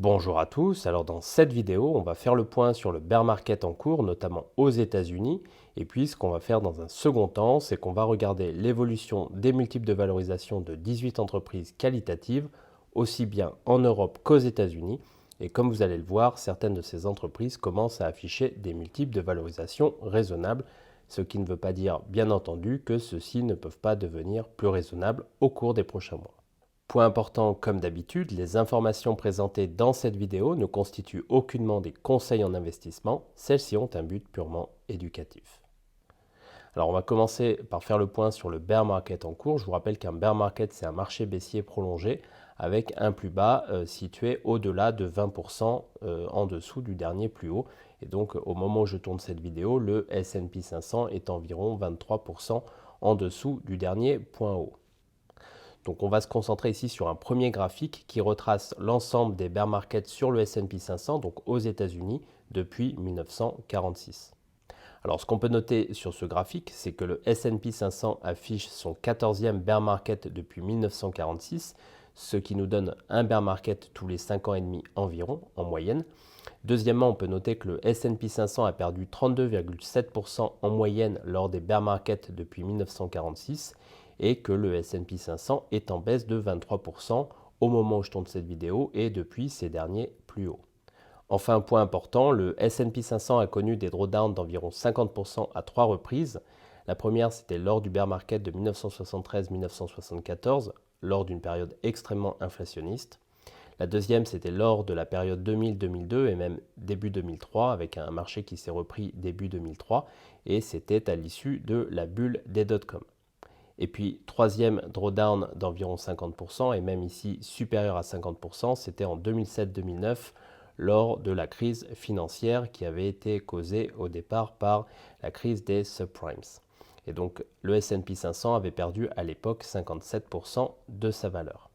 Bonjour à tous, alors dans cette vidéo, on va faire le point sur le bear market en cours, notamment aux États-Unis. Et puis ce qu'on va faire dans un second temps, c'est qu'on va regarder l'évolution des multiples de valorisation de 18 entreprises qualitatives, aussi bien en Europe qu'aux États-Unis. Et comme vous allez le voir, certaines de ces entreprises commencent à afficher des multiples de valorisation raisonnables, ce qui ne veut pas dire, bien entendu, que ceux-ci ne peuvent pas devenir plus raisonnables au cours des prochains mois. Point important, comme d'habitude, les informations présentées dans cette vidéo ne constituent aucunement des conseils en investissement, celles-ci ont un but purement éducatif. Alors on va commencer par faire le point sur le bear market en cours. Je vous rappelle qu'un bear market, c'est un marché baissier prolongé avec un plus bas situé au-delà de 20% en dessous du dernier plus haut. Et donc au moment où je tourne cette vidéo, le S&P 500 est environ 23% en dessous du dernier point haut. Donc on va se concentrer ici sur un premier graphique qui retrace l'ensemble des bear markets sur le S&P 500, donc aux États-Unis, depuis 1946. Alors ce qu'on peut noter sur ce graphique, c'est que le S&P 500 affiche son 14e bear market depuis 1946, ce qui nous donne un bear market tous les 5 ans et demi environ, en moyenne. Deuxièmement, on peut noter que le S&P 500 a perdu 32,7% en moyenne lors des bear markets depuis 1946 et que le S&P 500 est en baisse de 23% au moment où je tourne cette vidéo et depuis ces derniers plus hauts. Enfin, un point important, le S&P 500 a connu des drawdowns d'environ 50% à 3 reprises. La première, c'était lors du bear market de 1973-1974, lors d'une période extrêmement inflationniste. La deuxième, c'était lors de la période 2000-2002 et même début 2003, avec un marché qui s'est repris début 2003, et c'était à l'issue de la bulle des dot-com. Et puis, troisième drawdown d'environ 50%, et même ici supérieur à 50%, c'était en 2007-2009, lors de la crise financière qui avait été causée au départ par la crise des subprimes. Et donc, le S&P 500 avait perdu à l'époque 57% de sa valeur.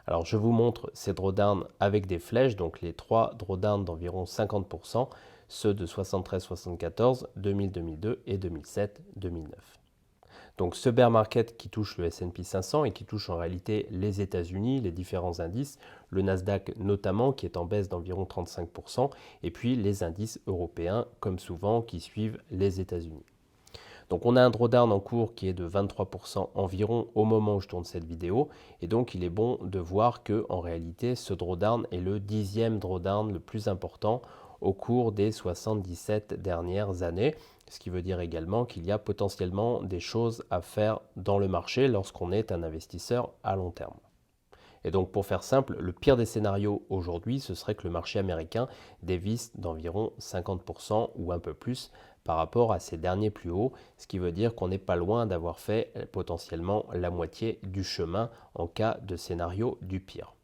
Alors je vous montre ces drawdowns avec des flèches, donc les trois drawdowns d'environ 50%, ceux de 73-74, 2000-2002 et 2007-2009. Donc ce bear market qui touche le S&P 500 et qui touche en réalité les États-Unis, les différents indices, le Nasdaq notamment qui est en baisse d'environ 35%, et puis les indices européens comme souvent qui suivent les États-Unis. Donc on a un drawdown en cours qui est de 23% environ au moment où je tourne cette vidéo. Et donc il est bon de voir que en réalité ce drawdown est le 10e drawdown le plus important au cours des 77 dernières années. Ce qui veut dire également qu'il y a potentiellement des choses à faire dans le marché lorsqu'on est un investisseur à long terme. Et donc pour faire simple, le pire des scénarios aujourd'hui, ce serait que le marché américain dévisse d'environ 50% ou un peu plus par rapport à ses derniers plus hauts, ce qui veut dire qu'on n'est pas loin d'avoir fait potentiellement la moitié du chemin en cas de scénario du pire.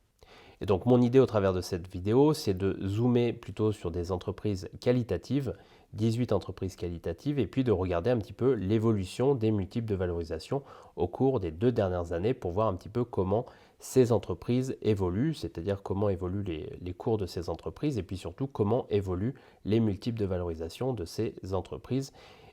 Et donc mon idée au travers de cette vidéo, c'est de zoomer plutôt sur des entreprises qualitatives, 18 entreprises qualitatives, et puis de regarder un petit peu l'évolution des multiples de valorisation au cours des 2 dernières années pour voir un petit peu comment ces entreprises évoluent, c'est-à-dire comment évoluent les cours de ces entreprises, et puis surtout comment évoluent les multiples de valorisation de ces entreprises.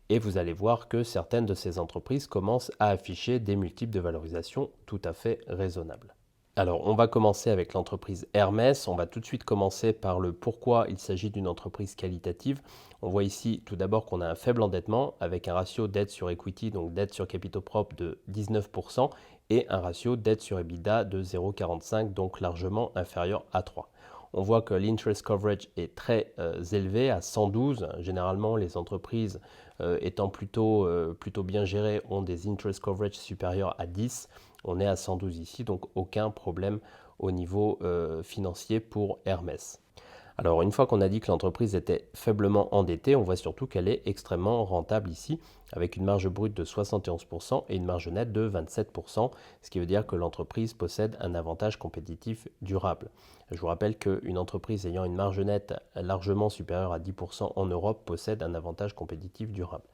Et vous allez voir que certaines de ces entreprises commencent à afficher des multiples de valorisation tout à fait raisonnables. Alors, on va commencer avec l'entreprise Hermès. On va tout de suite commencer par le pourquoi il s'agit d'une entreprise qualitative. On voit ici tout d'abord qu'on a un faible endettement avec un ratio dette sur equity, donc dette sur capitaux propres de 19% et un ratio dette sur EBITDA de 0,45, donc largement inférieur à 3. On voit que l'interest coverage est très élevé à 112. Généralement, les entreprises étant plutôt bien gérées ont des interest coverage supérieurs à 10. On est à 112 ici, donc aucun problème au niveau financier pour Hermès. Alors une fois qu'on a dit que l'entreprise était faiblement endettée, on voit surtout qu'elle est extrêmement rentable ici, avec une marge brute de 71% et une marge nette de 27%, ce qui veut dire que l'entreprise possède un avantage compétitif durable. Je vous rappelle qu'une entreprise ayant une marge nette largement supérieure à 10% en Europe possède un avantage compétitif durable.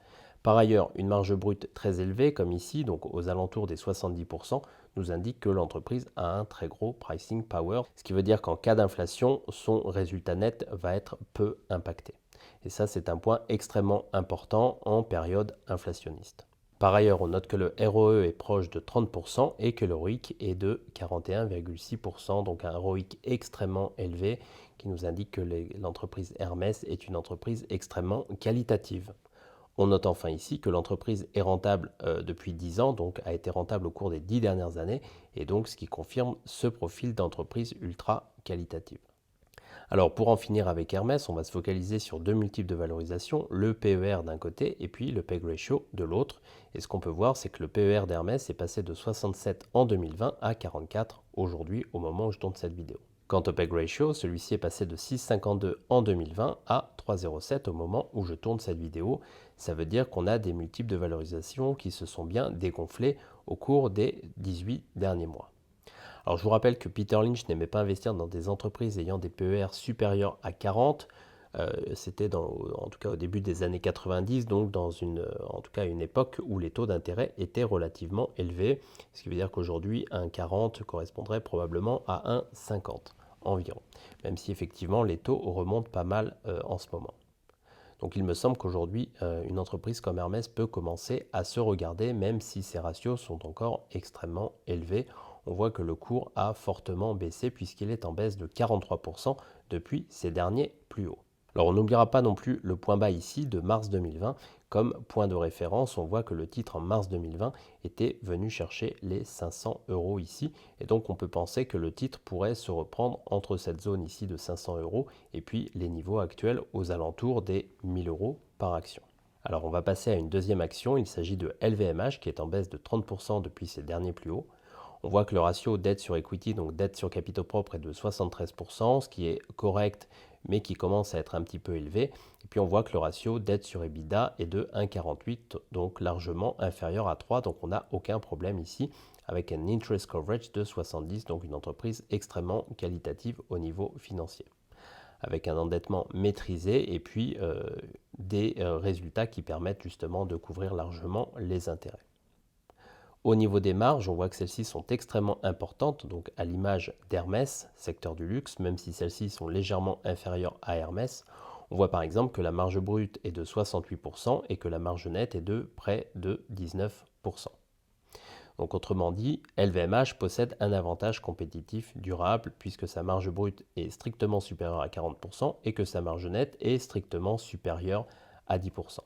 Par ailleurs, une marge brute très élevée, comme ici, donc aux alentours des 70%, nous indique que l'entreprise a un très gros pricing power, ce qui veut dire qu'en cas d'inflation, son résultat net va être peu impacté. Et ça, c'est un point extrêmement important en période inflationniste. Par ailleurs, on note que le ROE est proche de 30% et que le ROIC est de 41,6%, donc un ROIC extrêmement élevé qui nous indique que l'entreprise Hermès est une entreprise extrêmement qualitative. On note enfin ici que l'entreprise est rentable depuis 10 ans, donc a été rentable au cours des 10 dernières années, et donc ce qui confirme ce profil d'entreprise ultra qualitative. Alors pour en finir avec Hermès, on va se focaliser sur deux multiples de valorisation, le PER d'un côté et puis le PEG ratio de l'autre. Et ce qu'on peut voir, c'est que le PER d'Hermès est passé de 67 en 2020 à 44 aujourd'hui au moment où je tourne cette vidéo. Quant au PEG ratio, celui-ci est passé de 6,52 en 2020 à 3,07 au moment où je tourne cette vidéo. Ça veut dire qu'on a des multiples de valorisation qui se sont bien dégonflés au cours des 18 derniers mois. Alors je vous rappelle que Peter Lynch n'aimait pas investir dans des entreprises ayant des PER supérieurs à 40. C'était en tout cas au début des années 90, donc dans en tout cas une époque où les taux d'intérêt étaient relativement élevés, ce qui veut dire qu'aujourd'hui un 40 correspondrait probablement à un 50 environ, même si effectivement les taux remontent pas mal en ce moment. Donc il me semble qu'aujourd'hui une entreprise comme Hermès peut commencer à se regarder, même si ses ratios sont encore extrêmement élevés. On voit que le cours a fortement baissé puisqu'il est en baisse de 43% depuis ses derniers plus hauts. Alors on n'oubliera pas non plus le point bas ici de mars 2020. Comme point de référence, on voit que le titre en mars 2020 était venu chercher les 500 € ici. Et donc on peut penser que le titre pourrait se reprendre entre cette zone ici de 500 € et puis les niveaux actuels aux alentours des 1000 € par action. Alors on va passer à une deuxième action. Il s'agit de LVMH qui est en baisse de 30% depuis ses derniers plus hauts. On voit que le ratio dette sur equity, donc dette sur capitaux propres, est de 73%, ce qui est correct, mais qui commence à être un petit peu élevé. Et puis on voit que le ratio dette sur EBITDA est de 1,48, donc largement inférieur à 3, donc on n'a aucun problème ici, avec un interest coverage de 70, donc une entreprise extrêmement qualitative au niveau financier, avec un endettement maîtrisé et puis des résultats qui permettent justement de couvrir largement les intérêts. Au niveau des marges, on voit que celles-ci sont extrêmement importantes, donc à l'image d'Hermès, secteur du luxe, même si celles-ci sont légèrement inférieures à Hermès. On voit par exemple que la marge brute est de 68% et que la marge nette est de près de 19%. Donc autrement dit, LVMH possède un avantage compétitif durable puisque sa marge brute est strictement supérieure à 40% et que sa marge nette est strictement supérieure à 10%.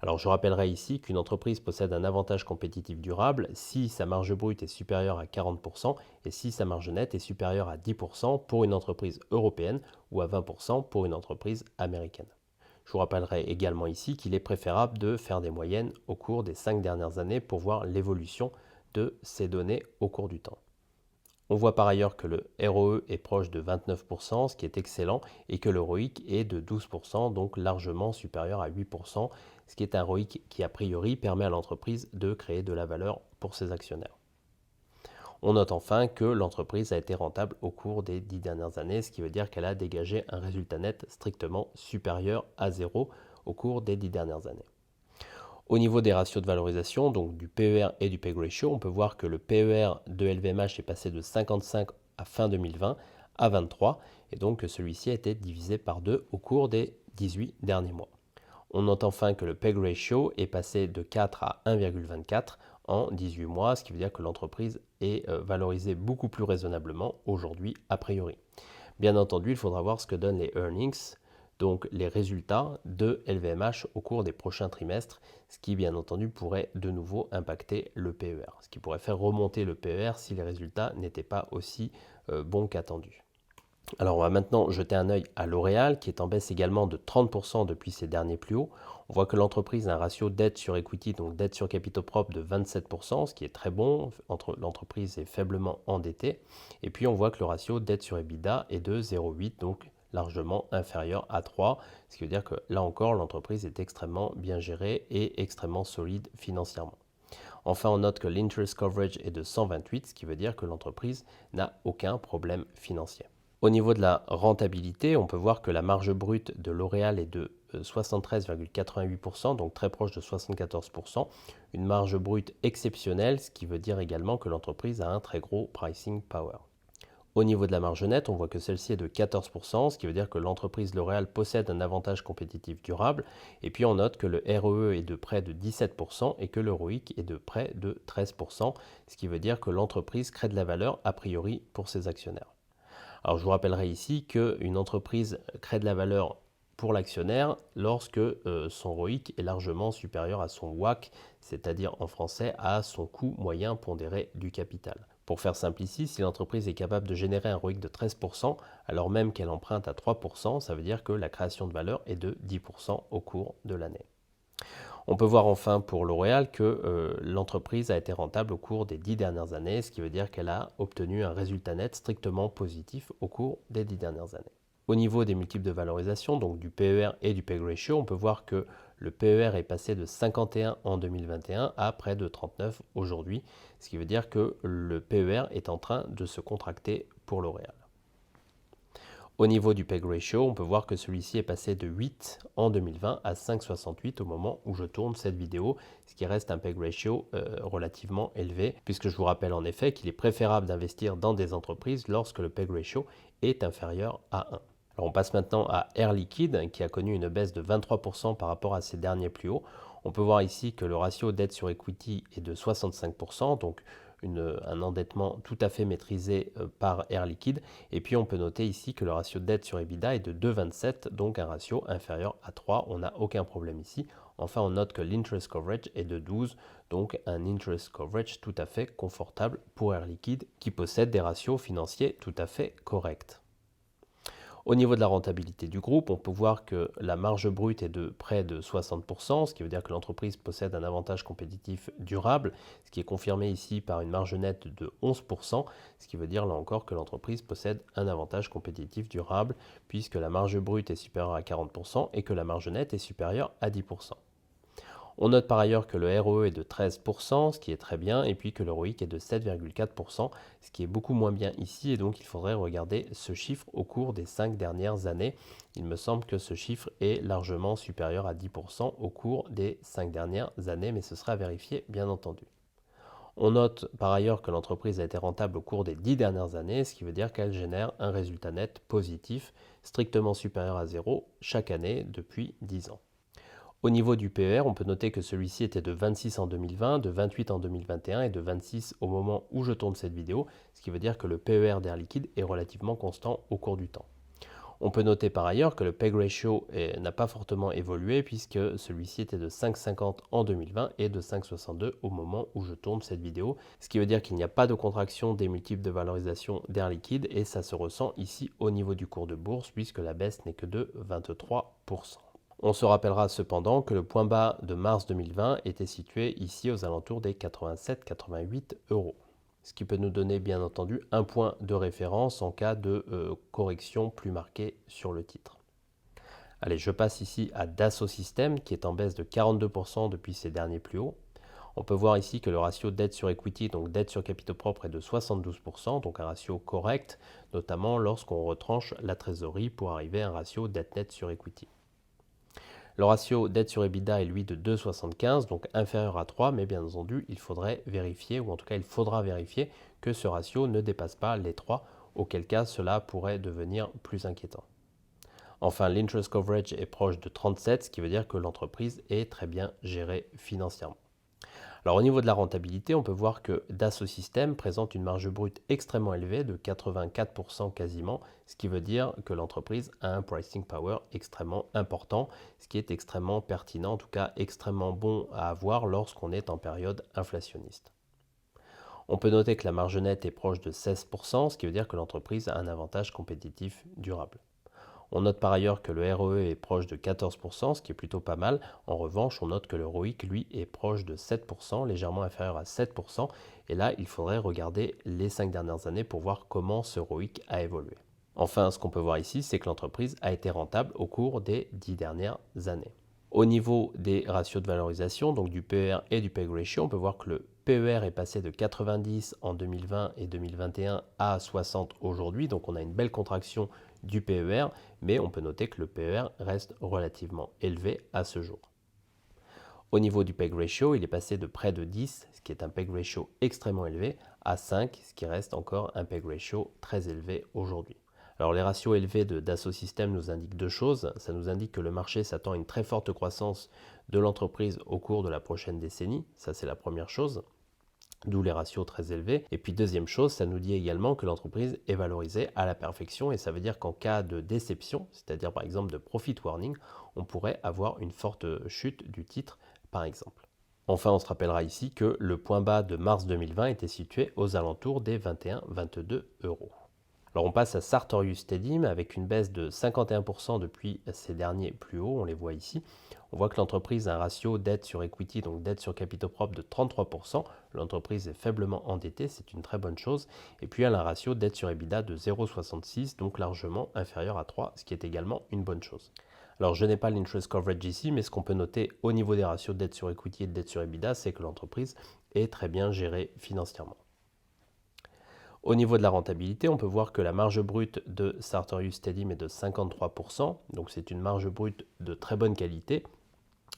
Alors je rappellerai ici qu'une entreprise possède un avantage compétitif durable si sa marge brute est supérieure à 40% et si sa marge nette est supérieure à 10% pour une entreprise européenne ou à 20% pour une entreprise américaine. Je vous rappellerai également ici qu'il est préférable de faire des moyennes au cours des 5 dernières années pour voir l'évolution de ces données au cours du temps. On voit par ailleurs que le ROE est proche de 29%, ce qui est excellent, et que le ROIC est de 12%, donc largement supérieur à 8%, ce qui est un ROIC qui a priori permet à l'entreprise de créer de la valeur pour ses actionnaires. On note enfin que l'entreprise a été rentable au cours des 10 dernières années, ce qui veut dire qu'elle a dégagé un résultat net strictement supérieur à 0 au cours des 10 dernières années. Au niveau des ratios de valorisation, donc du PER et du PEG ratio, on peut voir que le PER de LVMH est passé de 55 à fin 2020 à 23 et donc celui-ci a été divisé par 2 au cours des 18 derniers mois. On note enfin que le PEG ratio est passé de 4 à 1,24 en 18 mois, ce qui veut dire que l'entreprise est valorisée beaucoup plus raisonnablement aujourd'hui a priori. Bien entendu, il faudra voir ce que donnent les earnings, donc les résultats de LVMH au cours des prochains trimestres, ce qui bien entendu pourrait de nouveau impacter le PER, ce qui pourrait faire remonter le PER si les résultats n'étaient pas aussi bons qu'attendus. Alors on va maintenant jeter un œil à L'Oréal qui est en baisse également de 30% depuis ses derniers plus hauts. On voit que l'entreprise a un ratio dette sur equity, donc dette sur capitaux propres de 27%, ce qui est très bon. L'entreprise est faiblement endettée. Et puis on voit que le ratio dette sur EBITDA est de 0,8, donc largement inférieur à 3, ce qui veut dire que là encore l'entreprise est extrêmement bien gérée et extrêmement solide financièrement. Enfin, on note que l'interest coverage est de 128, ce qui veut dire que l'entreprise n'a aucun problème financier. Au niveau de la rentabilité, on peut voir que la marge brute de L'Oréal est de 73,88%, donc très proche de 74%, une marge brute exceptionnelle, ce qui veut dire également que l'entreprise a un très gros pricing power. Au niveau de la marge nette, on voit que celle-ci est de 14%, ce qui veut dire que l'entreprise L'Oréal possède un avantage compétitif durable. Et puis on note que le ROE est de près de 17% et que le ROIC est de près de 13%, ce qui veut dire que l'entreprise crée de la valeur a priori pour ses actionnaires. Alors je vous rappellerai ici qu'une entreprise crée de la valeur pour l'actionnaire lorsque son ROIC est largement supérieur à son WACC, c'est-à-dire en français à son coût moyen pondéré du capital. Pour faire simple ici, si l'entreprise est capable de générer un ROIC de 13% alors même qu'elle emprunte à 3%, ça veut dire que la création de valeur est de 10% au cours de l'année. On peut voir enfin pour L'Oréal que l'entreprise a été rentable au cours des 10 dernières années, ce qui veut dire qu'elle a obtenu un résultat net strictement positif au cours des 10 dernières années. Au niveau des multiples de valorisation, donc du PER et du PEG ratio, on peut voir que le PER est passé de 51 en 2021 à près de 39 aujourd'hui, ce qui veut dire que le PER est en train de se contracter pour L'Oréal. Au niveau du PEG ratio, on peut voir que celui-ci est passé de 8 en 2020 à 5,68 au moment où je tourne cette vidéo, ce qui reste un PEG ratio relativement élevé, puisque je vous rappelle en effet qu'il est préférable d'investir dans des entreprises lorsque le PEG ratio est inférieur à 1. Alors on passe maintenant à Air Liquide, qui a connu une baisse de 23% par rapport à ses derniers plus hauts. On peut voir ici que le ratio dette sur equity est de 65%, donc un endettement tout à fait maîtrisé par Air Liquide. Et puis on peut noter ici que le ratio de dette sur EBITDA est de 2,27, donc un ratio inférieur à 3. On n'a aucun problème ici. Enfin, on note que l'interest coverage est de 12, donc un interest coverage tout à fait confortable pour Air Liquide qui possède des ratios financiers tout à fait corrects. Au niveau de la rentabilité du groupe, on peut voir que la marge brute est de près de 60%, ce qui veut dire que l'entreprise possède un avantage compétitif durable, ce qui est confirmé ici par une marge nette de 11%, ce qui veut dire là encore que l'entreprise possède un avantage compétitif durable, puisque la marge brute est supérieure à 40% et que la marge nette est supérieure à 10%. On note par ailleurs que le ROE est de 13%, ce qui est très bien, et puis que le ROIC est de 7,4%, ce qui est beaucoup moins bien ici, et donc il faudrait regarder ce chiffre au cours des 5 dernières années. Il me semble que ce chiffre est largement supérieur à 10% au cours des 5 dernières années, mais ce sera à vérifier bien entendu. On note par ailleurs que l'entreprise a été rentable au cours des 10 dernières années, ce qui veut dire qu'elle génère un résultat net positif, strictement supérieur à 0 chaque année depuis 10 ans. Au niveau du PER, on peut noter que celui-ci était de 26 en 2020, de 28 en 2021 et de 26 au moment où je tourne cette vidéo, ce qui veut dire que le PER d'Air Liquide est relativement constant au cours du temps. On peut noter par ailleurs que le PEG ratio n'a pas fortement évolué puisque celui-ci était de 5,50 en 2020 et de 5,62 au moment où je tourne cette vidéo, ce qui veut dire qu'il n'y a pas de contraction des multiples de valorisation d'Air Liquide et ça se ressent ici au niveau du cours de bourse puisque la baisse n'est que de 23%. On se rappellera cependant que le point bas de mars 2020 était situé ici aux alentours des 87-88 euros. Ce qui peut nous donner bien entendu un point de référence en cas de correction plus marquée sur le titre. Allez, je passe ici à Dassault Systèmes qui est en baisse de 42% depuis ses derniers plus hauts. On peut voir ici que le ratio dette sur equity, donc dette sur capitaux propres, est de 72%, donc un ratio correct, notamment lorsqu'on retranche la trésorerie pour arriver à un ratio dette nette sur equity. Le ratio dette sur EBITDA est lui de 2,75, donc inférieur à 3, mais bien entendu, il faudrait vérifier, ou en tout cas il faudra vérifier que ce ratio ne dépasse pas les 3, auquel cas cela pourrait devenir plus inquiétant. Enfin, l'interest coverage est proche de 37, ce qui veut dire que l'entreprise est très bien gérée financièrement. Alors au niveau de la rentabilité, on peut voir que Dassault Systèmes présente une marge brute extrêmement élevée de 84% quasiment, ce qui veut dire que l'entreprise a un pricing power extrêmement important, ce qui est extrêmement pertinent, en tout cas extrêmement bon à avoir lorsqu'on est en période inflationniste. On peut noter que la marge nette est proche de 16%, ce qui veut dire que l'entreprise a un avantage compétitif durable. On note par ailleurs que le ROE est proche de 14%, ce qui est plutôt pas mal. En revanche, on note que le ROIC, lui, est proche de 7%, légèrement inférieur à 7%. Et là, il faudrait regarder les 5 dernières années pour voir comment ce ROIC a évolué. Enfin, ce qu'on peut voir ici, c'est que l'entreprise a été rentable au cours des 10 dernières années. Au niveau des ratios de valorisation, donc du PER et du PEG ratio, on peut voir que le PER est passé de 90 en 2020 et 2021 à 60 aujourd'hui. Donc on a une belle contraction du PER, mais on peut noter que le PER reste relativement élevé à ce jour. Au niveau du PEG ratio, il est passé de près de 10, ce qui est un PEG ratio extrêmement élevé, à 5, ce qui reste encore un PEG ratio très élevé aujourd'hui. Alors les ratios élevés de Dassault Systèmes nous indiquent deux choses. Ça nous indique que le marché s'attend à une très forte croissance de l'entreprise au cours de la prochaine décennie. Ça, c'est la première chose, d'où les ratios très élevés. Et puis deuxième chose, ça nous dit également que l'entreprise est valorisée à la perfection, et ça veut dire qu'en cas de déception, c'est-à-dire par exemple de profit warning, on pourrait avoir une forte chute du titre par exemple. Enfin, on se rappellera ici que le point bas de mars 2020 était situé aux alentours des 21-22 euros. Alors on passe à Sartorius Stedim avec une baisse de 51% depuis ces derniers plus hauts, on les voit ici. On voit que l'entreprise a un ratio dette sur equity, donc dette sur capitaux propres de 33%. L'entreprise est faiblement endettée, c'est une très bonne chose. Et puis elle a un ratio dette sur EBITDA de 0,66, donc largement inférieur à 3, ce qui est également une bonne chose. Alors je n'ai pas l'interest coverage ici, mais ce qu'on peut noter au niveau des ratios dette sur equity et de dette sur EBITDA, c'est que l'entreprise est très bien gérée financièrement. Au niveau de la rentabilité, on peut voir que la marge brute de Sartorius Stedim est de 53%, donc c'est une marge brute de très bonne qualité,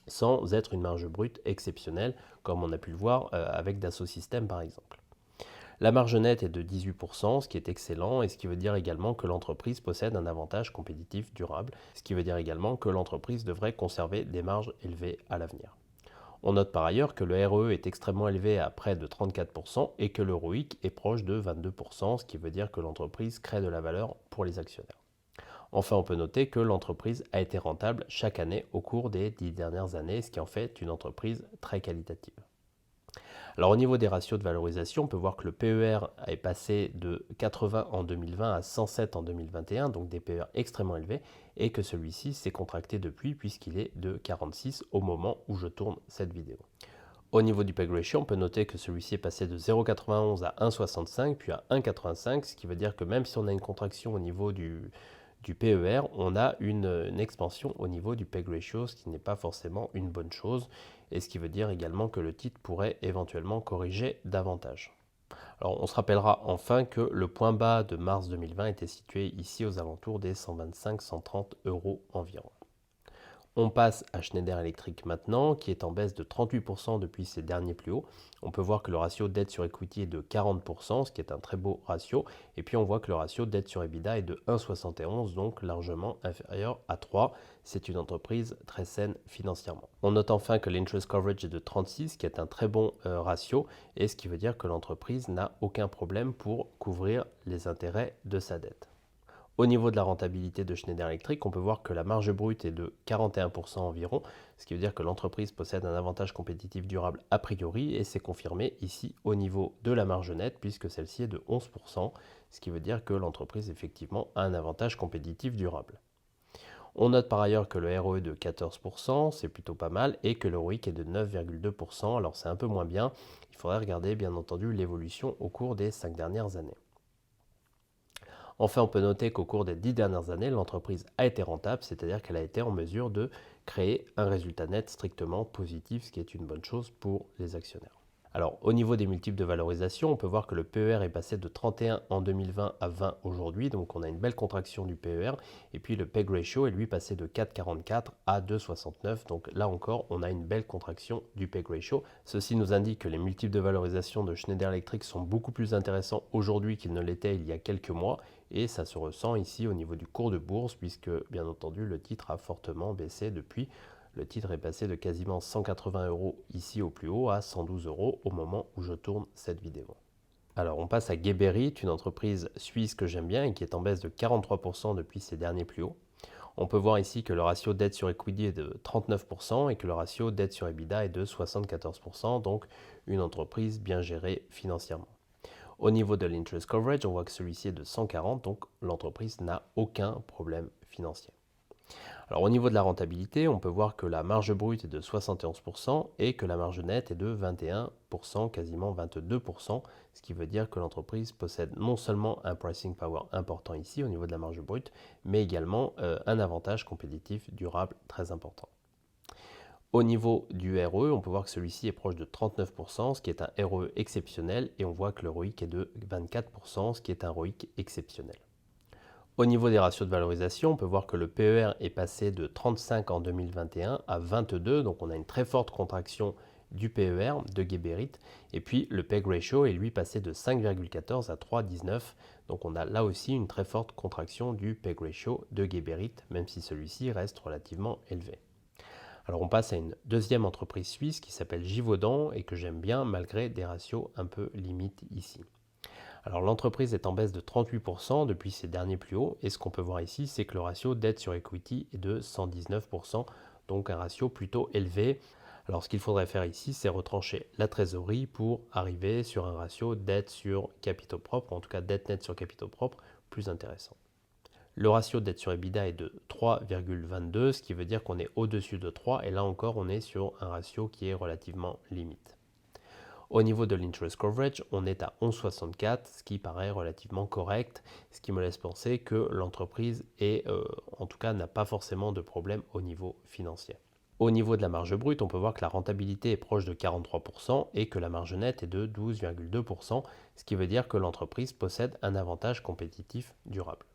sans être une marge brute exceptionnelle, comme on a pu le voir avec Dassault Systèmes par exemple. La marge nette est de 18%, ce qui est excellent, et ce qui veut dire également que l'entreprise possède un avantage compétitif durable, ce qui veut dire également que l'entreprise devrait conserver des marges élevées à l'avenir. On note par ailleurs que le ROE est extrêmement élevé à près de 34% et que le ROIC est proche de 22%, ce qui veut dire que l'entreprise crée de la valeur pour les actionnaires. Enfin, on peut noter que l'entreprise a été rentable chaque année au cours des 10 dernières années, ce qui en fait une entreprise très qualitative. Alors au niveau des ratios de valorisation, on peut voir que le PER est passé de 80 en 2020 à 107 en 2021, donc des PER extrêmement élevés, et que celui-ci s'est contracté depuis puisqu'il est de 46 au moment où je tourne cette vidéo. Au niveau du PEG ratio, on peut noter que celui-ci est passé de 0,91 à 1,65 puis à 1,85, ce qui veut dire que même si on a une contraction au niveau du PER, on a une expansion au niveau du PEG ratio, ce qui n'est pas forcément une bonne chose, et ce qui veut dire également que le titre pourrait éventuellement corriger davantage. Alors on se rappellera enfin que le point bas de mars 2020 était situé ici aux alentours des 125-130 euros environ. On passe à Schneider Electric maintenant, qui est en baisse de 38% depuis ses derniers plus hauts. On peut voir que le ratio dette sur equity est de 40%, ce qui est un très beau ratio. Et puis on voit que le ratio dette sur EBITDA est de 1,71, donc largement inférieur à 3. C'est une entreprise très saine financièrement. On note enfin que l'interest coverage est de 36, qui est un très bon ratio, et ce qui veut dire que l'entreprise n'a aucun problème pour couvrir les intérêts de sa dette. Au niveau de la rentabilité de Schneider Electric, on peut voir que la marge brute est de 41% environ, ce qui veut dire que l'entreprise possède un avantage compétitif durable a priori, et c'est confirmé ici au niveau de la marge nette, puisque celle-ci est de 11%, ce qui veut dire que l'entreprise effectivement a un avantage compétitif durable. On note par ailleurs que le ROE est de 14%, c'est plutôt pas mal, et que le ROIC est de 9,2%, alors c'est un peu moins bien. Il faudrait regarder bien entendu l'évolution au cours des 5 dernières années. Enfin, on peut noter qu'au cours des 10 dernières années, l'entreprise a été rentable, c'est-à-dire qu'elle a été en mesure de créer un résultat net strictement positif, ce qui est une bonne chose pour les actionnaires. Alors, au niveau des multiples de valorisation, on peut voir que le PER est passé de 31 en 2020 à 20 aujourd'hui, donc on a une belle contraction du PER, et puis le PEG ratio est lui passé de 4,44 à 2,69, donc là encore, on a une belle contraction du PEG ratio. Ceci nous indique que les multiples de valorisation de Schneider Electric sont beaucoup plus intéressants aujourd'hui qu'ils ne l'étaient il y a quelques mois, et ça se ressent ici au niveau du cours de bourse, puisque bien entendu le titre a fortement baissé depuis. Le titre est passé de quasiment 180 euros ici au plus haut à 112 euros au moment où je tourne cette vidéo. Alors on passe à Geberit, une entreprise suisse que j'aime bien et qui est en baisse de 43% depuis ses derniers plus hauts. On peut voir ici que le ratio dette sur equity est de 39% et que le ratio dette sur EBITDA est de 74%, donc une entreprise bien gérée financièrement. Au niveau de l'interest coverage, on voit que celui-ci est de 140, donc l'entreprise n'a aucun problème financier. Alors au niveau de la rentabilité, on peut voir que la marge brute est de 71% et que la marge nette est de 21%, quasiment 22%, ce qui veut dire que l'entreprise possède non seulement un pricing power important ici au niveau de la marge brute, mais également un avantage compétitif durable très important. Au niveau du ROE, on peut voir que celui-ci est proche de 39%, ce qui est un ROE exceptionnel, et on voit que le ROIC est de 24%, ce qui est un ROIC exceptionnel. Au niveau des ratios de valorisation, on peut voir que le PER est passé de 35 en 2021 à 22, donc on a une très forte contraction du PER de Geberit, et puis le PEG ratio est lui passé de 5,14 à 3,19, donc on a là aussi une très forte contraction du PEG ratio de Geberit, même si celui-ci reste relativement élevé. Alors on passe à une deuxième entreprise suisse qui s'appelle Givaudan et que j'aime bien malgré des ratios un peu limites ici. Alors l'entreprise est en baisse de 38% depuis ses derniers plus hauts et ce qu'on peut voir ici c'est que le ratio dette sur equity est de 119%, donc un ratio plutôt élevé. Alors ce qu'il faudrait faire ici c'est retrancher la trésorerie pour arriver sur un ratio dette sur capitaux propres, en tout cas dette nette sur capitaux propres, plus intéressant. Le ratio dette sur EBITDA est de 3,22, ce qui veut dire qu'on est au-dessus de 3 et là encore on est sur un ratio qui est relativement limite. Au niveau de l'interest coverage, on est à 11,64, ce qui paraît relativement correct, ce qui me laisse penser que l'entreprise en tout cas n'a pas forcément de problème au niveau financier. Au niveau de la marge brute, on peut voir que la rentabilité est proche de 43% et que la marge nette est de 12,2%, ce qui veut dire que l'entreprise possède un avantage compétitif durable.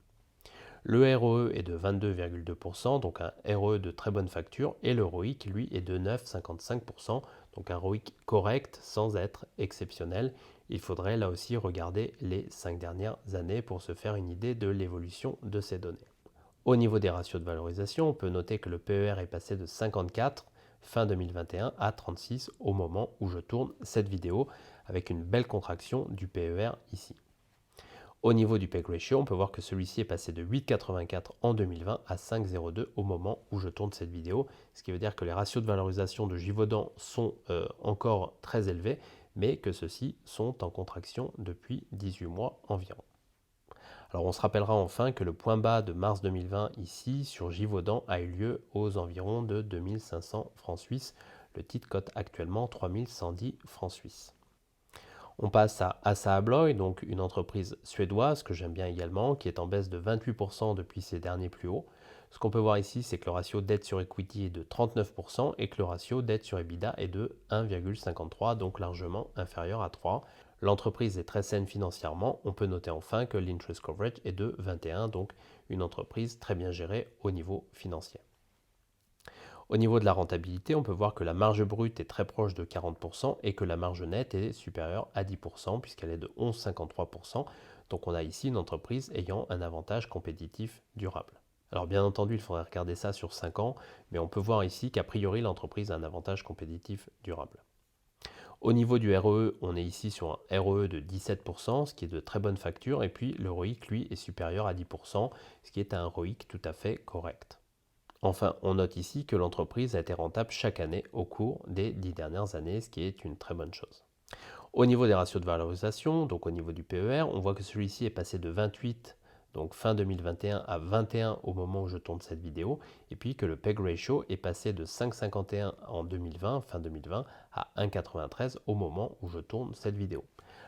Le ROE est de 22,2%, donc un ROE de très bonne facture, et le ROIC, lui, est de 9,55%, donc un ROIC correct sans être exceptionnel. Il faudrait là aussi regarder les 5 dernières années pour se faire une idée de l'évolution de ces données. Au niveau des ratios de valorisation, on peut noter que le PER est passé de 54 fin 2021 à 36 au moment où je tourne cette vidéo, avec une belle contraction du PER ici. Au niveau du PEG ratio, on peut voir que celui-ci est passé de 8,84 en 2020 à 5,02 au moment où je tourne cette vidéo, ce qui veut dire que les ratios de valorisation de Givaudan sont encore très élevés, mais que ceux-ci sont en contraction depuis 18 mois environ. Alors on se rappellera enfin que le point bas de mars 2020 ici sur Givaudan a eu lieu aux environs de 2500 francs suisses. Le titre cote actuellement 3110 francs suisses. On passe à Assa Abloy, donc une entreprise suédoise que j'aime bien également, qui est en baisse de 28% depuis ses derniers plus hauts. Ce qu'on peut voir ici, c'est que le ratio dette sur equity est de 39% et que le ratio dette sur EBITDA est de 1,53, donc largement inférieur à 3. L'entreprise est très saine financièrement. On peut noter enfin que l'interest coverage est de 21, donc une entreprise très bien gérée au niveau financier. Au niveau de la rentabilité, on peut voir que la marge brute est très proche de 40% et que la marge nette est supérieure à 10% puisqu'elle est de 11,53%. Donc on a ici une entreprise ayant un avantage compétitif durable. Alors bien entendu, il faudrait regarder ça sur 5 ans, mais on peut voir ici qu'a priori l'entreprise a un avantage compétitif durable. Au niveau du ROE, on est ici sur un ROE de 17%, ce qui est de très bonne facture, et puis le ROIC, lui, est supérieur à 10%, ce qui est un ROIC tout à fait correct. Enfin, on note ici que l'entreprise a été rentable chaque année au cours des 10 dernières années, ce qui est une très bonne chose. Au niveau des ratios de valorisation, donc au niveau du PER, on voit que celui-ci est passé de 28, donc fin 2021, à 21 au moment où je tourne cette vidéo, et puis que le PEG ratio est passé de 5,51 en 2020, fin 2020, à 1,93 au moment où je tourne cette vidéo.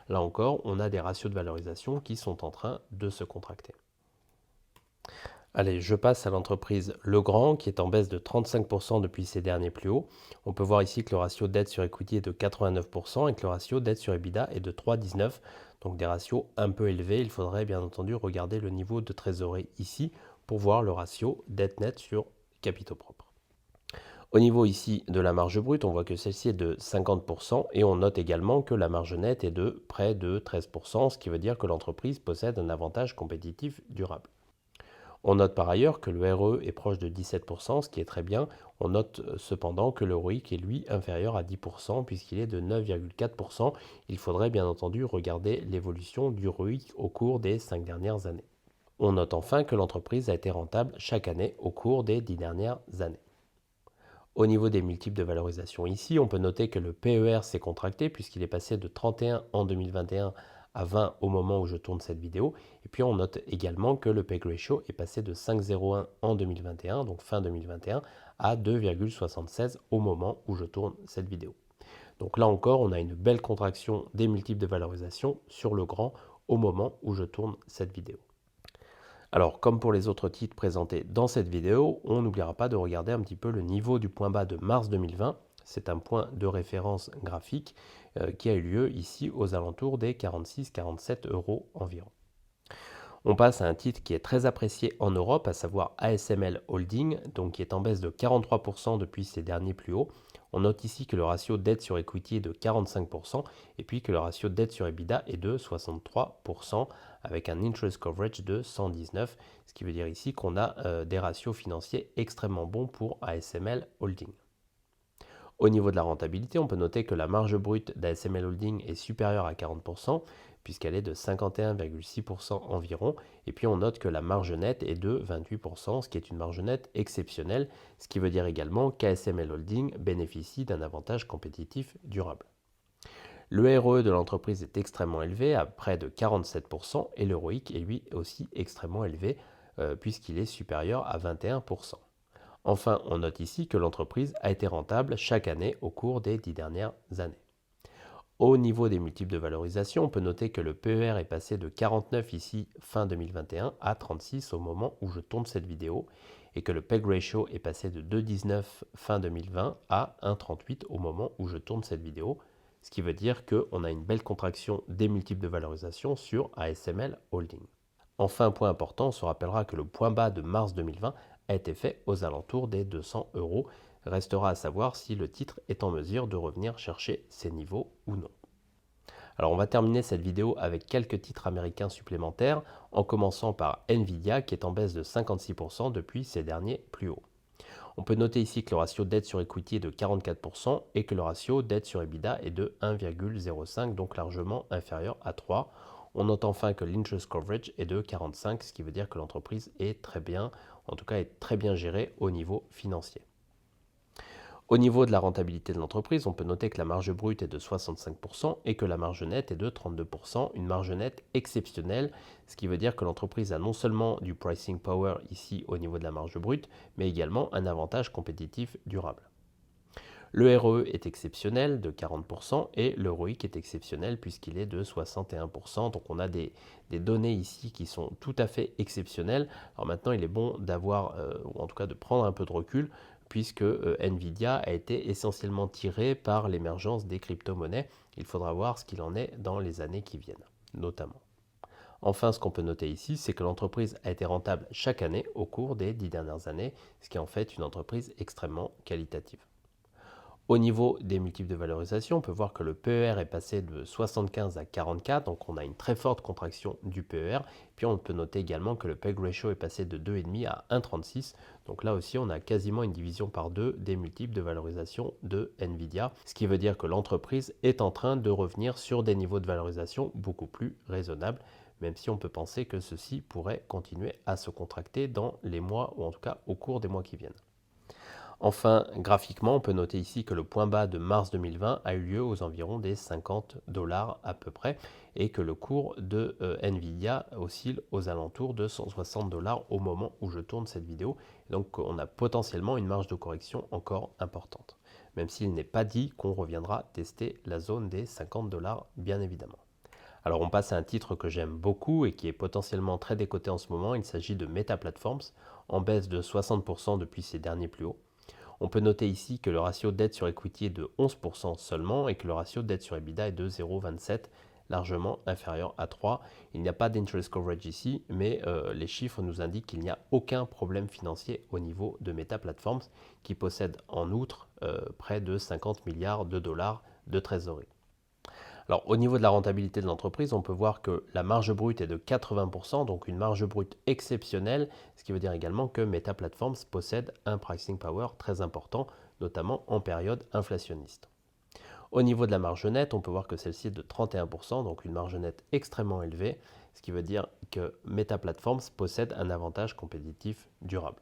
Là encore, on a des ratios de valorisation qui sont en train de se contracter. Allez, je passe à l'entreprise Legrand qui est en baisse de 35% depuis ses derniers plus hauts. On peut voir ici que le ratio dette sur equity est de 89% et que le ratio dette sur EBITDA est de 3,19. Donc des ratios un peu élevés. Il faudrait bien entendu regarder le niveau de trésorerie ici pour voir le ratio dette nette sur capitaux propres. Au niveau ici de la marge brute, on voit que celle-ci est de 50% et on note également que la marge nette est de près de 13%, ce qui veut dire que l'entreprise possède un avantage compétitif durable. On note par ailleurs que le ROE est proche de 17%, ce qui est très bien. On note cependant que le ROIC est lui inférieur à 10% puisqu'il est de 9,4%. Il faudrait bien entendu regarder l'évolution du ROIC au cours des 5 dernières années. On note enfin que l'entreprise a été rentable chaque année au cours des 10 dernières années. Au niveau des multiples de valorisation ici, on peut noter que le PER s'est contracté puisqu'il est passé de 31 en 2021 à 20 au moment où je tourne cette vidéo. Et puis on note également que le PEG ratio est passé de 5,01 en 2021, donc fin 2021, à 2,76 au moment où je tourne cette vidéo. Donc là encore, on a une belle contraction des multiples de valorisation sur Legrand au moment où je tourne cette vidéo. Alors, comme pour les autres titres présentés dans cette vidéo, on n'oubliera pas de regarder un petit peu le niveau du point bas de mars 2020. C'est un point de référence graphique qui a eu lieu ici aux alentours des 46-47 € environ. On passe à un titre qui est très apprécié en Europe, à savoir ASML Holding, donc qui est en baisse de 43% depuis ses derniers plus hauts. On note ici que le ratio dette sur equity est de 45% et puis que le ratio dette sur EBITDA est de 63% avec un interest coverage de 119, ce qui veut dire ici qu'on a des ratios financiers extrêmement bons pour ASML Holding. Au niveau de la rentabilité, on peut noter que la marge brute d'ASML Holding est supérieure à 40%, puisqu'elle est de 51,6% environ. Et puis on note que la marge nette est de 28%, ce qui est une marge nette exceptionnelle, ce qui veut dire également qu'ASML Holding bénéficie d'un avantage compétitif durable. Le ROE de l'entreprise est extrêmement élevé, à près de 47%, et le ROIC est lui aussi extrêmement élevé, puisqu'il est supérieur à 21%. Enfin, on note ici que l'entreprise a été rentable chaque année au cours des 10 dernières années. Au niveau des multiples de valorisation, on peut noter que le PER est passé de 49 ici fin 2021 à 36 au moment où je tourne cette vidéo et que le PEG ratio est passé de 2,19 fin 2020 à 1,38 au moment où je tourne cette vidéo, ce qui veut dire qu'on a une belle contraction des multiples de valorisation sur ASML Holding. Enfin, point important, on se rappellera que le point bas de mars 2020 a été fait aux alentours des 200 euros. Restera à savoir si le titre est en mesure de revenir chercher ces niveaux ou non. Alors on va terminer cette vidéo avec quelques titres américains supplémentaires, en commençant par Nvidia qui est en baisse de 56% depuis ses derniers plus hauts. On peut noter ici que le ratio dette sur equity est de 44% et que le ratio dette sur EBITDA est de 1,05, donc largement inférieur à 3. On note enfin que l'interest coverage est de 45, ce qui veut dire que l'entreprise est très bien, en tout cas est très bien gérée au niveau financier. Au niveau de la rentabilité de l'entreprise, on peut noter que la marge brute est de 65% et que la marge nette est de 32%, une marge nette exceptionnelle, ce qui veut dire que l'entreprise a non seulement du pricing power ici au niveau de la marge brute, mais également un avantage compétitif durable. Le ROE est exceptionnel de 40% et le ROIC est exceptionnel puisqu'il est de 61%. Donc on a des données ici qui sont tout à fait exceptionnelles. Alors maintenant, il est bon d'avoir, ou en tout cas de prendre un peu de recul, puisque Nvidia a été essentiellement tiré par l'émergence des crypto-monnaies. Il faudra voir ce qu'il en est dans les années qui viennent, notamment. Enfin, ce qu'on peut noter ici, c'est que l'entreprise a été rentable chaque année au cours des 10 dernières années, ce qui est en fait une entreprise extrêmement qualitative. Au niveau des multiples de valorisation, on peut voir que le PER est passé de 75 à 44, donc on a une très forte contraction du PER. Puis on peut noter également que le PEG ratio est passé de 2,5 à 1,36, donc là aussi on a quasiment une division par deux des multiples de valorisation de Nvidia, ce qui veut dire que l'entreprise est en train de revenir sur des niveaux de valorisation beaucoup plus raisonnables, même si on peut penser que ceci pourrait continuer à se contracter dans les mois, ou en tout cas au cours des mois qui viennent. Enfin, graphiquement, on peut noter ici que le point bas de mars 2020 a eu lieu aux environs des 50 dollars à peu près et que le cours de Nvidia oscille aux alentours de 160 dollars au moment où je tourne cette vidéo. Donc on a potentiellement une marge de correction encore importante, même s'il n'est pas dit qu'on reviendra tester la zone des 50 dollars bien évidemment. Alors on passe à un titre que j'aime beaucoup et qui est potentiellement très décoté en ce moment. Il s'agit de Meta Platforms, en baisse de 60% depuis ses derniers plus hauts. On peut noter ici que le ratio dette sur equity est de 11% seulement et que le ratio dette sur EBITDA est de 0,27, largement inférieur à 3. Il n'y a pas d'interest coverage ici, mais les chiffres nous indiquent qu'il n'y a aucun problème financier au niveau de Meta Platforms, qui possède en outre près de 50 milliards de dollars de trésorerie. Alors, au niveau de la rentabilité de l'entreprise, on peut voir que la marge brute est de 80%, donc une marge brute exceptionnelle, ce qui veut dire également que Meta Platforms possède un pricing power très important, notamment en période inflationniste. Au niveau de la marge nette, on peut voir que celle-ci est de 31%, donc une marge nette extrêmement élevée, ce qui veut dire que Meta Platforms possède un avantage compétitif durable.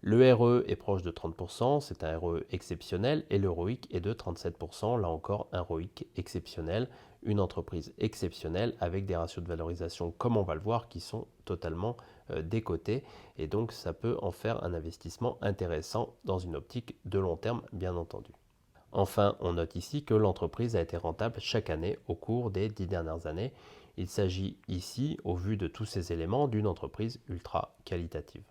Le ROE est proche de 30%, c'est un ROE exceptionnel, et le ROIC est de 37%, là encore un ROIC exceptionnel, une entreprise exceptionnelle avec des ratios de valorisation, comme on va le voir, qui sont totalement décotés, et donc ça peut en faire un investissement intéressant dans une optique de long terme, bien entendu. Enfin, on note ici que l'entreprise a été rentable chaque année au cours des 10 dernières années. Il s'agit ici, au vu de tous ces éléments, d'une entreprise ultra qualitative.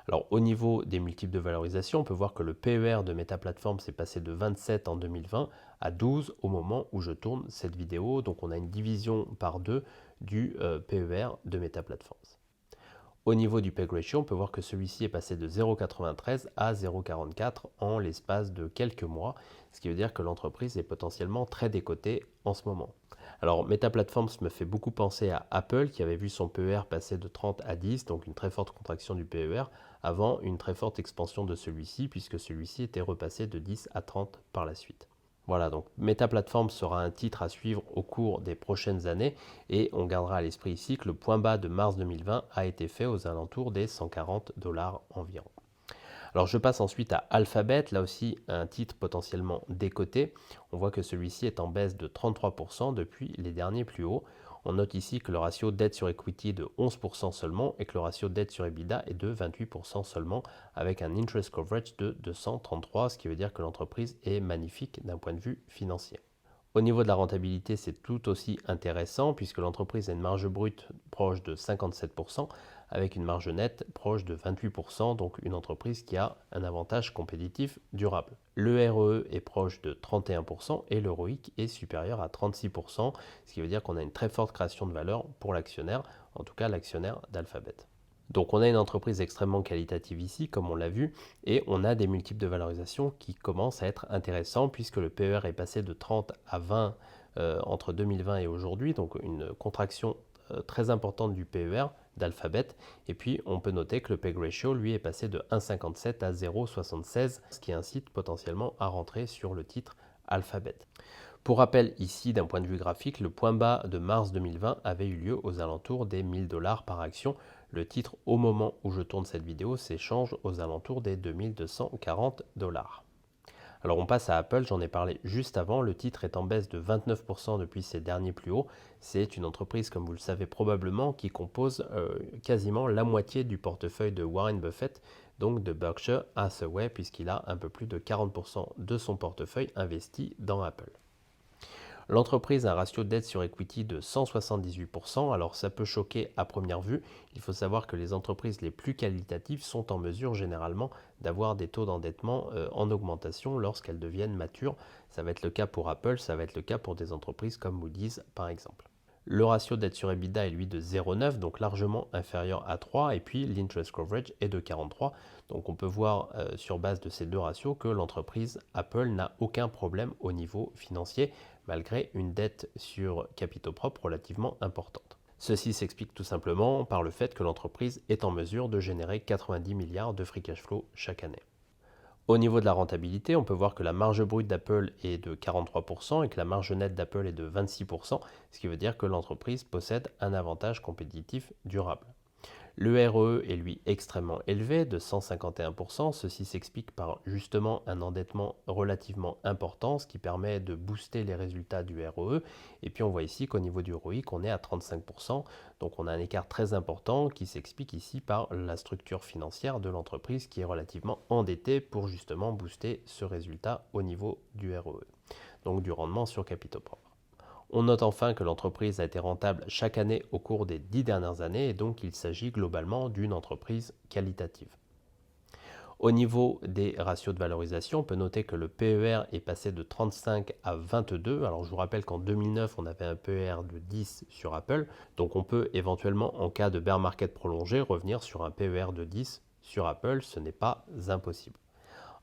Alors au niveau des multiples de valorisation, on peut voir que le PER de Meta Platforms est passé de 27 en 2020 à 12 au moment où je tourne cette vidéo. Donc on a une division par deux du PER de Meta Platforms. Au niveau du PEG ratio, on peut voir que celui-ci est passé de 0,93 à 0,44 en l'espace de quelques mois, ce qui veut dire que l'entreprise est potentiellement très décotée en ce moment. Alors Meta Platforms me fait beaucoup penser à Apple qui avait vu son PER passer de 30 à 10, donc une très forte contraction du PER, avant une très forte expansion de celui-ci, puisque celui-ci était repassé de 10 à 30 par la suite. Voilà, donc Meta Platforms sera un titre à suivre au cours des prochaines années et on gardera à l'esprit ici que le point bas de mars 2020 a été fait aux alentours des 140 $ environ. Alors je passe ensuite à Alphabet, là aussi un titre potentiellement décoté. On voit que celui-ci est en baisse de 33% depuis les derniers plus hauts. On note ici que le ratio dette sur equity est de 11% seulement et que le ratio dette sur EBITDA est de 28% seulement avec un interest coverage de 233, ce qui veut dire que l'entreprise est magnifique d'un point de vue financier. Au niveau de la rentabilité, c'est tout aussi intéressant puisque l'entreprise a une marge brute proche de 57% avec une marge nette proche de 28%, donc une entreprise qui a un avantage compétitif durable. Le ROE est proche de 31% et le ROIC est supérieur à 36%, ce qui veut dire qu'on a une très forte création de valeur pour l'actionnaire, en tout cas l'actionnaire d'Alphabet. Donc on a une entreprise extrêmement qualitative ici, comme on l'a vu, et on a des multiples de valorisation qui commencent à être intéressants puisque le PER est passé de 30 à 20 entre 2020 et aujourd'hui, donc une contraction très importante du PER d'Alphabet. Et puis on peut noter que le PEG ratio, lui, est passé de 1,57 à 0,76, ce qui incite potentiellement à rentrer sur le titre Alphabet. Pour rappel, ici, d'un point de vue graphique, le point bas de mars 2020 avait eu lieu aux alentours des 1000 $ par action. Le titre, au moment où je tourne cette vidéo, s'échange aux alentours des 2240 $. Alors on passe à Apple, j'en ai parlé juste avant, le titre est en baisse de 29% depuis ses derniers plus hauts. C'est une entreprise, comme vous le savez probablement, qui compose quasiment la moitié du portefeuille de Warren Buffett, donc de Berkshire Hathaway, puisqu'il a un peu plus de 40% de son portefeuille investi dans Apple. L'entreprise a un ratio dette sur equity de 178%, alors ça peut choquer à première vue. Il faut savoir que les entreprises les plus qualitatives sont en mesure généralement d'avoir des taux d'endettement en augmentation lorsqu'elles deviennent matures. Ça va être le cas pour Apple, ça va être le cas pour des entreprises comme Moody's par exemple. Le ratio dette sur EBITDA est lui de 0,9, donc largement inférieur à 3, et puis l'interest coverage est de 43. Donc on peut voir sur base de ces deux ratios que l'entreprise Apple n'a aucun problème au niveau financier, malgré une dette sur capitaux propres relativement importante. Ceci s'explique tout simplement par le fait que l'entreprise est en mesure de générer 90 milliards de free cash flow chaque année. Au niveau de la rentabilité, on peut voir que la marge brute d'Apple est de 43% et que la marge nette d'Apple est de 26%, ce qui veut dire que l'entreprise possède un avantage compétitif durable. Le ROE est lui extrêmement élevé, de 151%. Ceci s'explique par justement un endettement relativement important, ce qui permet de booster les résultats du ROE. Et puis on voit ici qu'au niveau du ROIC, on est à 35%. Donc on a un écart très important qui s'explique ici par la structure financière de l'entreprise qui est relativement endettée pour justement booster ce résultat au niveau du ROE, donc du rendement sur capitaux propres. On note enfin que l'entreprise a été rentable chaque année au cours des 10 dernières années et donc il s'agit globalement d'une entreprise qualitative. Au niveau des ratios de valorisation, on peut noter que le PER est passé de 35 à 22. Alors je vous rappelle qu'en 2009, on avait un PER de 10 sur Apple. Donc on peut éventuellement, en cas de bear market prolongé, revenir sur un PER de 10 sur Apple. Ce n'est pas impossible.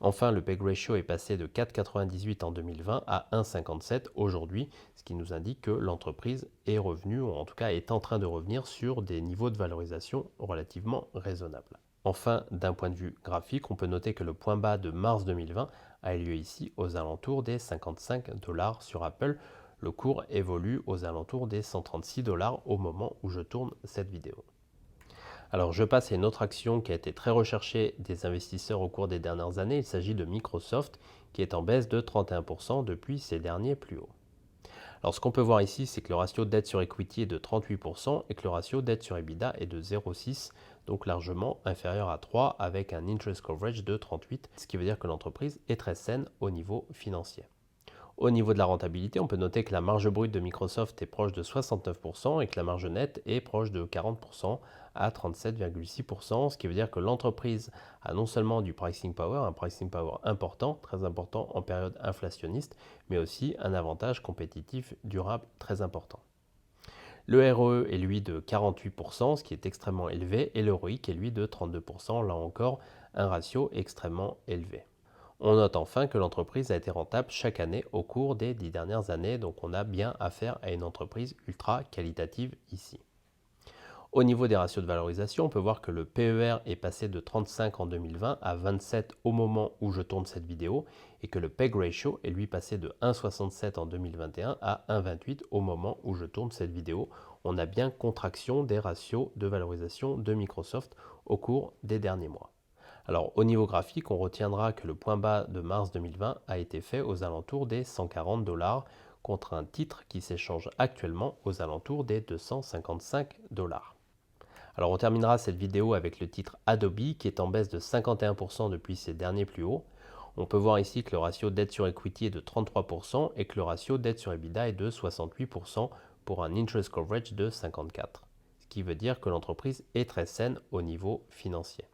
Enfin, le PEG ratio est passé de 4,98 en 2020 à 1,57 aujourd'hui, ce qui nous indique que l'entreprise est revenue, ou en tout cas est en train de revenir sur des niveaux de valorisation relativement raisonnables. Enfin, d'un point de vue graphique, on peut noter que le point bas de mars 2020 a lieu ici aux alentours des 55 $ sur Apple. Le cours évolue aux alentours des 136 $ au moment où je tourne cette vidéo. Alors je passe à une autre action qui a été très recherchée des investisseurs au cours des dernières années. Il s'agit de Microsoft qui est en baisse de 31% depuis ses derniers plus hauts. Alors ce qu'on peut voir ici, c'est que le ratio dette sur equity est de 38% et que le ratio dette sur EBITDA est de 0,6, donc largement inférieur à 3 avec un interest coverage de 38, ce qui veut dire que l'entreprise est très saine au niveau financier. Au niveau de la rentabilité, on peut noter que la marge brute de Microsoft est proche de 69% et que la marge nette est proche de 40% à 37,6%, ce qui veut dire que l'entreprise a non seulement du pricing power, un pricing power important, très important en période inflationniste, mais aussi un avantage compétitif durable très important. Le ROE est lui de 48%, ce qui est extrêmement élevé, et le ROIC est lui de 32%, là encore un ratio extrêmement élevé. On note enfin que l'entreprise a été rentable chaque année au cours des 10 dernières années, donc on a bien affaire à une entreprise ultra qualitative ici. Au niveau des ratios de valorisation, on peut voir que le PER est passé de 35 en 2020 à 27 au moment où je tourne cette vidéo et que le PEG ratio est lui passé de 1,67 en 2021 à 1,28 au moment où je tourne cette vidéo. On a bien contraction des ratios de valorisation de Microsoft au cours des derniers mois. Alors au niveau graphique, on retiendra que le point bas de mars 2020 a été fait aux alentours des 140 $ contre un titre qui s'échange actuellement aux alentours des 255 $. Alors on terminera cette vidéo avec le titre Adobe qui est en baisse de 51% depuis ses derniers plus hauts. On peut voir ici que le ratio dette sur equity est de 33% et que le ratio dette sur EBITDA est de 68% pour un interest coverage de 54%, ce qui veut dire que l'entreprise est très saine au niveau financier.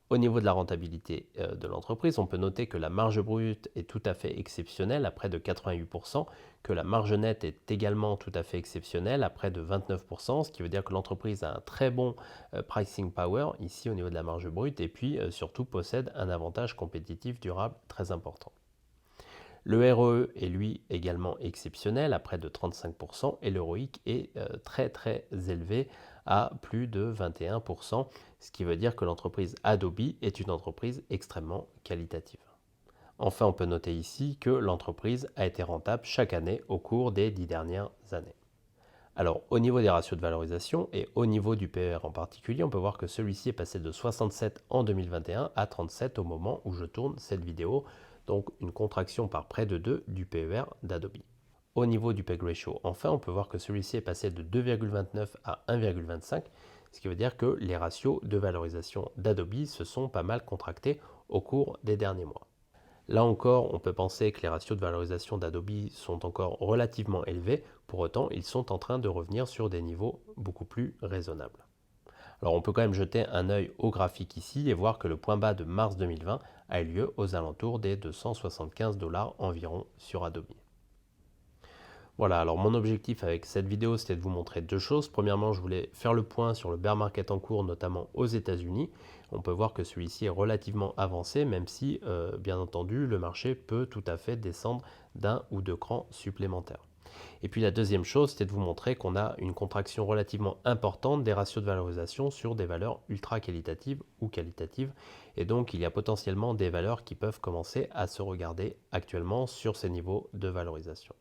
Au niveau de la rentabilité de l'entreprise, on peut noter que la marge brute est tout à fait exceptionnelle à près de 88%, que la marge nette est également tout à fait exceptionnelle à près de 29%, ce qui veut dire que l'entreprise a un très bon pricing power ici au niveau de la marge brute et puis surtout possède un avantage compétitif durable très important. Le ROE est lui également exceptionnel à près de 35% et le ROIC est très élevé à plus de 21%, ce qui veut dire que l'entreprise Adobe est une entreprise extrêmement qualitative. Enfin, on peut noter ici que l'entreprise a été rentable chaque année au cours des 10 dernières années. Alors, au niveau des ratios de valorisation et au niveau du PER en particulier, on peut voir que celui-ci est passé de 67 en 2021 à 37 au moment où je tourne cette vidéo, donc une contraction par près de 2 du PER d'Adobe. Au niveau du PEG ratio, enfin, on peut voir que celui-ci est passé de 2,29 à 1,25, ce qui veut dire que les ratios de valorisation d'Adobe se sont pas mal contractés au cours des derniers mois. Là encore, on peut penser que les ratios de valorisation d'Adobe sont encore relativement élevés, pour autant ils sont en train de revenir sur des niveaux beaucoup plus raisonnables. Alors on peut quand même jeter un œil au graphique ici et voir que le point bas de mars 2020 a eu lieu aux alentours des 275 $ environ sur Adobe. Voilà, alors mon objectif avec cette vidéo, c'était de vous montrer deux choses. Premièrement, je voulais faire le point sur le bear market en cours, notamment aux États-Unis. On peut voir que celui-ci est relativement avancé, même si, bien entendu, le marché peut tout à fait descendre d'un ou deux crans supplémentaires. Et puis la deuxième chose, c'était de vous montrer qu'on a une contraction relativement importante des ratios de valorisation sur des valeurs ultra qualitatives ou qualitatives. Et donc, il y a potentiellement des valeurs qui peuvent commencer à se regarder actuellement sur ces niveaux de valorisation.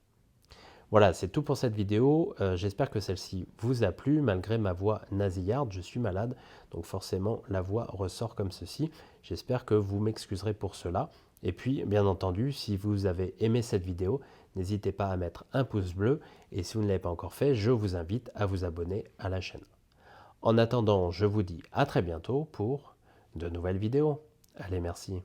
Voilà, c'est tout pour cette vidéo. J'espère que celle-ci vous a plu. Malgré ma voix nasillarde, je suis malade, donc forcément la voix ressort comme ceci. J'espère que vous m'excuserez pour cela. Et puis, bien entendu, si vous avez aimé cette vidéo, n'hésitez pas à mettre un pouce bleu. Et si vous ne l'avez pas encore fait, je vous invite à vous abonner à la chaîne. En attendant, je vous dis à très bientôt pour de nouvelles vidéos. Allez, merci.